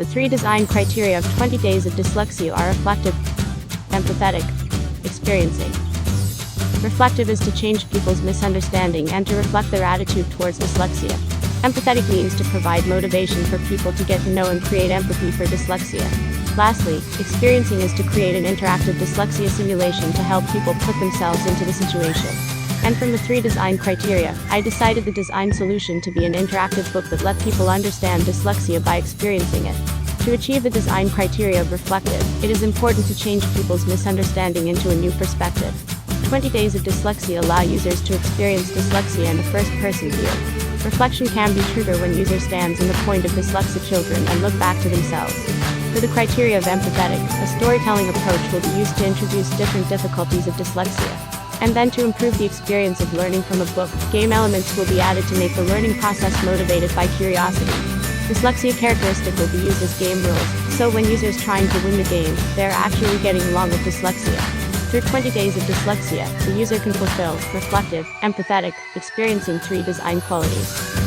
The 3 design criteria of 20 Days of Dyslexia are reflective, empathetic, experiencing. Reflective is to change people's misunderstanding and to reflect their attitude towards dyslexia. Empathetic means to provide motivation for people to get to know and create empathy for dyslexia. Lastly, experiencing is to create an interactive dyslexia simulation to help people put themselves into the situation. And from the 3 design criteria, I decided the design solution to be an interactive book that let people understand dyslexia by experiencing it. To achieve the design criteria of reflective, it is important to change people's misunderstanding into a new perspective. 20 Days of Dyslexia allow users to experience dyslexia in a first-person view. Reflection can be trigger when user stands in the point of dyslexic children and look back to themselves. For the criteria of empathetic, a storytelling approach will be used to introduce different difficulties of dyslexia. And then to improve the experience of learning from a book, game elements will be added to make the learning process motivated by curiosity. Dyslexia characteristic will be used as game rules, so when users trying to win the game, they are actually getting along with dyslexia. Through 20 Days of Dyslexia, the user can fulfill, reflective, empathetic, experiencing 3 design qualities.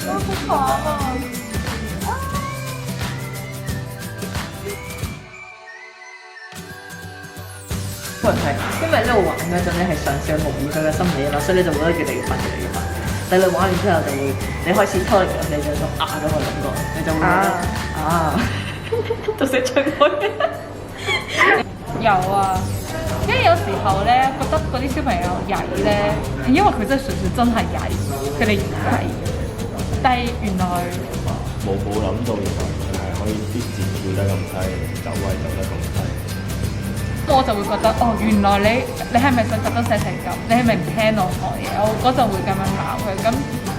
好慘啊！可能係因為呢度玩嗰陣咧係嘗試去模擬佢嘅心理啊嘛，所以你就會覺得越嚟越煩，越嚟越煩。但係你玩完之後就會，你開始拖嚟你就種咁嘅感覺，你就會覺得就識吹開。有啊，因為有時候咧覺得嗰啲小朋友曳咧，因為佢真係純粹真係曳，佢哋曳。但係原來冇諗到原來佢係可以啲字跳得咁低，走位走得咁低。我就會覺得哦，原來你係咪想特登寫成咁？你係咪唔聽我講嘢？我嗰陣會咁樣鬧佢。咁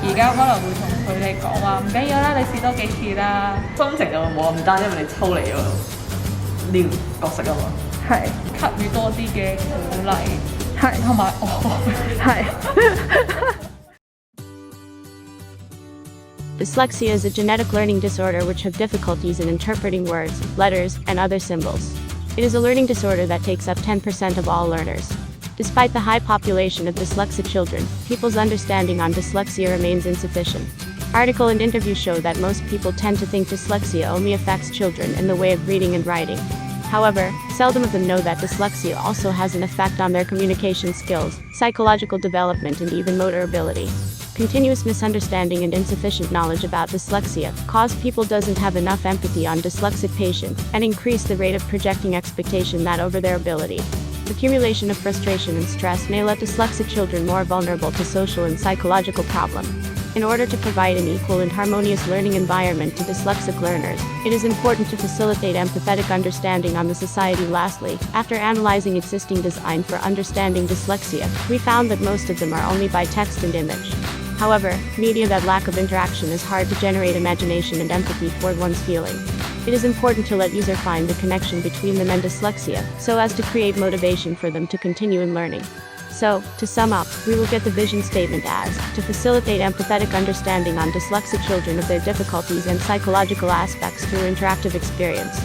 而家可能會同佢哋講話唔緊要啦，你試多幾次啦。心情就冇咁單，因為你抽離咗呢個角色啊嘛。係給予多啲嘅鼓勵，係同埋愛。Dyslexia is a genetic learning disorder which have difficulties in interpreting words, letters, and other symbols. It is a learning disorder that takes up 10% of all learners. Despite the high population of dyslexic children, people's understanding on dyslexia remains insufficient. Article and interview show that most people tend to think dyslexia only affects children in the way of reading and writing. However, seldom of them know that dyslexia also has an effect on their communication skills, psychological development, and even motor ability. Continuous misunderstanding and insufficient knowledge about dyslexia cause people doesn't have enough empathy on dyslexic patients and increase the rate of projecting expectation that over their ability. Accumulation of frustration and stress may let dyslexic children more vulnerable to social and psychological problems. In order to provide an equal and harmonious learning environment to dyslexic learners, it is important to facilitate empathetic understanding on the society. Lastly, after analyzing existing design for understanding dyslexia, we found that most of them are only by text and image. However, media that lack of interaction is hard to generate imagination and empathy toward one's feeling. It is important to let user find the connection between them and dyslexia, so as to create motivation for them to continue in learning. So, to sum up, we will get the vision statement as, to facilitate empathetic understanding on dyslexic children of their difficulties and psychological aspects through interactive experience.